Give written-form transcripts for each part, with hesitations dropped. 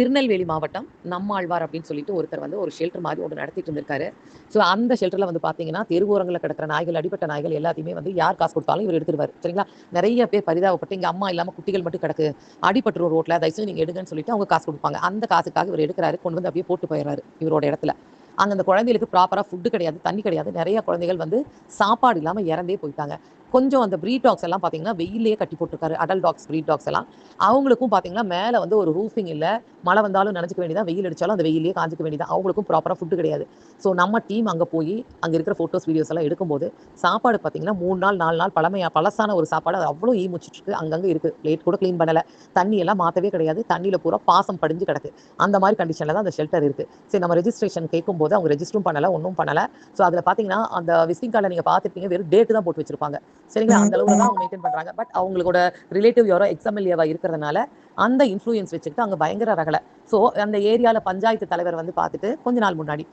திருநெல்வேலி மாவட்டம் நம்மாழ்வார் அப்படின்னு சொல்லிட்டு ஒருத்தர் வந்து ஒரு ஷெல்டர் மாதிரி ஒன்று நடத்திட்டு இருந்திருக்காரு. ஸோ அந்த ஷெல்டர்ல வந்து பார்த்தீங்கன்னா, தெருவோரங்களில் கிடக்கிற நாய்கள், அடிப்பட்ட நாய்கள் எல்லாத்தையுமே வந்து யார் காசு கொடுத்தாலும் இவர் எடுத்துருவாரு. சரிங்களா? நிறைய பேர் பரிதாபப்பட்டு, இங்க அம்மா இல்லாம குட்டிகள் மட்டும் கிடக்கு, அடிபட்டுரும் ரோட்ல, தயவுசெய்து நீங்க எடுங்கன்னு சொல்லிட்டு அவங்க காசு கொடுப்பாங்க. அந்த காசுக்காக இவர் எடுக்கிறாரு, கொண்டு வந்து அப்படியே போட்டு போயிடுறாரு இவரோட இடத்துல. அங்க அந்த குழந்தைகளுக்கு ப்ராப்பரா ஃபுட்டு கிடையாது, தண்ணி கிடையாது. நிறைய குழந்தைகள் வந்து சாப்பாடு இல்லாம இறந்தே போயிட்டாங்க. கொஞ்சம் அந்த ப்ரீட் டாக்ஸ் எல்லாம் பார்த்தீங்கன்னா, வெயில்லயே கட்டி போட்டுருக்காரு. அடல்ட் டாக்ஸ், ப்ரீட் டாக்ஸ் எல்லாம். அவங்களுக்கும் பார்த்தீங்கன்னா, மேல வந்து ஒரு ரூஃபிங் இல்ல. மழை வந்தாலும் நனைஞ்சுக்க வேண்டியதான், வெயில் அடிச்சாலும் அந்த வெயில்லயே காஞ்சிக்க வேண்டியதான். அவங்களுக்கும் ப்ராப்பரா ஃபுட் கிடையாது. ஸோ நம்ம டீம் அங்க போய் அங்க இருக்கிற ஃபோட்டோஸ், வீடியோஸ் எல்லாம் எடுக்கும்போது, சாப்பாடு பார்த்தீங்கன்னா 3 நாள் 4 நாள் பழசான ஒரு சாப்பாடு. அது அவ்வளோ ஈ முச்சிட்டு இருக்கு. அங்கங்க இருக்கு. பிளேட் கூட கிளீன் பண்ணல. தண்ணி எல்லாம் மாத்தவே கிடையாது. தண்ணியில பூரா பாசம் படிஞ்சு கிடக்கு. அந்த மாதிரி கண்டிஷன்ல தான் அந்த ஷெல்டர் இருக்கு. சரி, நம்ம ரெஜிஸ்ட்ரேஷன் கேட்கும்போது அவங்க ரெஜிஸ்டரும் பண்ணல, ஒன்றும் பண்ணல. ஸோ அதுல பார்த்தீங்கன்னா, அந்த விசிட்டிங் கார்டில் நீங்க பார்த்துருப்பீங்க, வெறும் டேட் தான் போட்டு வச்சிருப்பாங்க. சரிங்களா? அந்த அளவுல தான் அவங்க மெயின்டைன் பண்றாங்க. பட் அவங்களோட ரிலேட்டிவ் யாரோ எக்ஸ்எம்எல்ஏவா இருக்கிறதுனால அந்த இன்ஃப்ளூயன்ஸ் வச்சுக்கிட்டு அங்க பயங்கர ரகல. ஸோ அந்த ஏரியால பஞ்சாயத்து தலைவர் வந்து பார்த்துட்டு கொஞ்ச நாள் முன்னாடி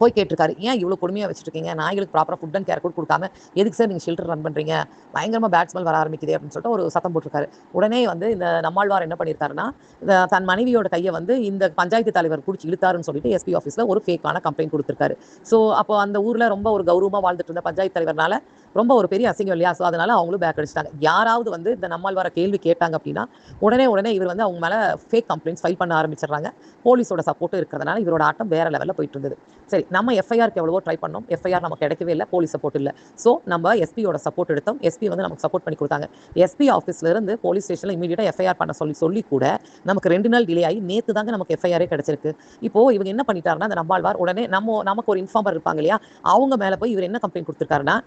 போய் கேட்டிருக்காரு. ஏன் இவ்வளோ கொடுமையா வச்சிருக்கீங்க? நாய்களுக்கு ப்ராப்பரா ஃபுட் அண்ட் கேர் கூட கொடுக்காம எதுக்கு சார் நீங்க ஷெல்டர் ரன் பண்றீங்க? பயங்கரமா பேட் ஸ்மெல் வர ஆரம்பிக்குது அப்படின்னு சொல்லிட்டு ஒரு சத்தம் போட்டிருக்காரு. உடனே வந்து இந்த நம்மாழ்வார் என்ன பண்ணியிருக்காருன்னா, தன் மனைவியோட கையை வந்து இந்த பஞ்சாயத்து தலைவர் புடிச்சு இழுத்தாருன்னு சொல்லிட்டு எஸ்பி ஆஃபீஸ்ல ஒரு ஃபேக்கான கம்ப்ளைண்ட் கொடுத்திருக்காரு. ஸோ அப்போ அந்த ஊர்ல ரொம்ப ஒரு கௌரவமா வாழ்ந்துட்டு இருந்த பஞ்சாயத்து தலைவர்னால ரொம்ப ஒரு பெரிய அசிங்கம் இல்லையா? ஸோ அதனால அவங்களும் பேக் அடிச்சிட்டாங்க. யாராவது வந்து இந்த நம்மாழ்வார கேள்வி கேட்டாங்க அப்படின்னா, உடனே இவர் வந்து அவங்க மேல ஃபேக் கம்ப்ளைண்ட்ஸ் ஃபைல் பண்ண ஆரம்பிச்சிடுறாங்க. போலீஸோட சப்போர்ட்டும் இருக்கிறதுனால இவரோட ஆட்டம் வேற லெவல்ல போயிட்டு இருந்தது. சரி, நம்ம எஃப்ஐஆருக்கு எவ்வளவோ ட்ரை பண்ணோம். எஃப்ஐஆர் நமக்கு கிடைக்கவே இல்ல. போலீஸ் சப்போர்ட் இல்ல. ஸோ நம்ம எஸ்பியோட சப்போர்ட் எடுத்தோம். எஸ்பி வந்து நமக்கு சப்போர்ட் பண்ணி கொடுத்தாங்க. எஸ்பி ஆஃபீஸ்ல இருந்து போலீஸ் ஸ்டேஷன்ல இமீடியட்டா எஃப்ஐஆர் பண்ண சொல்லி கூட நமக்கு 2 நாள் டிலே ஆகி நேத்து தாங்க நமக்கு எஃப்ஐஆரே கிடைச்சிருக்கு. இப்போ இவங்க என்ன பண்ணிட்டாருன்னா, அந்த நம்மாழ்வார் உடனே நமக்கு ஒரு இன்ஃபார்மர் இருப்பாங்க இல்லையா? அவங்க மேல போய் இவர் என்ன கம்ப்ளைண்ட் கொடுத்திருக்காருன்னா,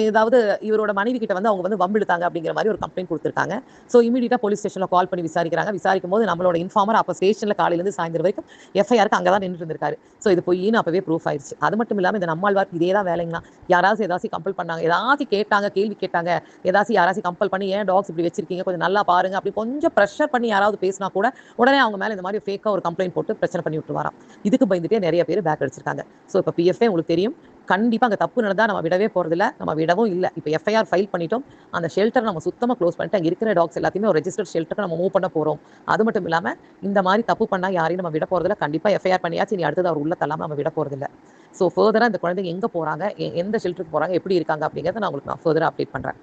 ஏதாவது இவரோட மனைவி கிட்ட வந்து அவங்க வந்து வம்பிழுத்தாங்க அப்படிங்கிற மாதிரி ஒரு கம்ப்ளைண்ட் கொடுத்திருக்காங்க. ஸோ இமீடியட்டா போலீஸ் ஸ்டேஷன்ல கால் பண்ணி விசாரிக்கிறாங்க. விசாரிக்கும் போது நம்மளோட இன்ஃபார்மர் அப்ப ஸ்டேஷன்ல காலையில இருந்து சாயந்தரம் வரைக்கும் எஃப்ஐஆருக்கு அங்கதான் நின்று இருந்திருக்காரு. ஸோ இது பொய்ன்னு அப்பவே ப்ரூஃப் ஆயிருச்சு. அது மட்டும் இல்லாம இந்த நம்மாழ்வார்க்கு இதே தான் வேலைங்களா? ஏதாச்சும் கம்பல் பண்ணாங்க, ஏதாச்சும் கேட்டாங்க, கேள்வி கேட்டாங்க, யாராச்சும் கம்பல் பண்ணி ஏன் டாக்ஸ் இப்படி வச்சிருக்கீங்க, கொஞ்சம் நல்லா பாருங்க அப்படி கொஞ்சம் ப்ரெஷர் பண்ணி யாராவது பேசினா கூட உடனே அவங்க மேல இந்த மாதிரி ஃபேக்கா ஒரு கம்ப்ளைண்ட் போட்டு பிரச்சனை பண்ணி விட்டுருவாராம். இதுக்கு பயந்துட்டே நிறைய பேர் பேக் அடிச்சிருக்காங்க. ஸோ இப்போ பிஎஃப்ஏ உங்களுக்கு தெரியும், கண்டிப்பா அங்க தப்பு நடந்தா நம்ம விடவே போறதில்ல, நம்ம விடவும் இல்ல. இப்போ எஃப்ஐஆர் ஃபைல் பண்ணிட்டோம். அந்த ஷெல்டர் நம்ம சுத்தமா க்ளோஸ் பண்ணிட்டு அங்க இருக்கிற டாக்ஸ் எல்லாத்தையுமே ஒரு ரெஜிஸ்டர்ட் ஷெல்டருக்கு நம்ம மூவ் பண்ண போறோம். அது மட்டும் இல்லாம இந்த மாதிரி தப்பு பண்ணா யாரையும் நம்ம விட போறதில்ல. கண்டிப்பா எஃப்ஐஆர் பண்ணியாச்சு, இனி அடுத்தது அவர் உள்ள தள்ளாம நம்ம விட போறதில்ல. ஸோ ஃபர்தரா இந்த குழந்தைங்க எங்க போறாங்க, எந்த ஷெல்டருக்கு போறாங்க, எப்படி இருக்காங்க அப்படிங்கிறத நான் உங்களுக்கு ஃபர்தரா அப்டேட் பண்றேன்.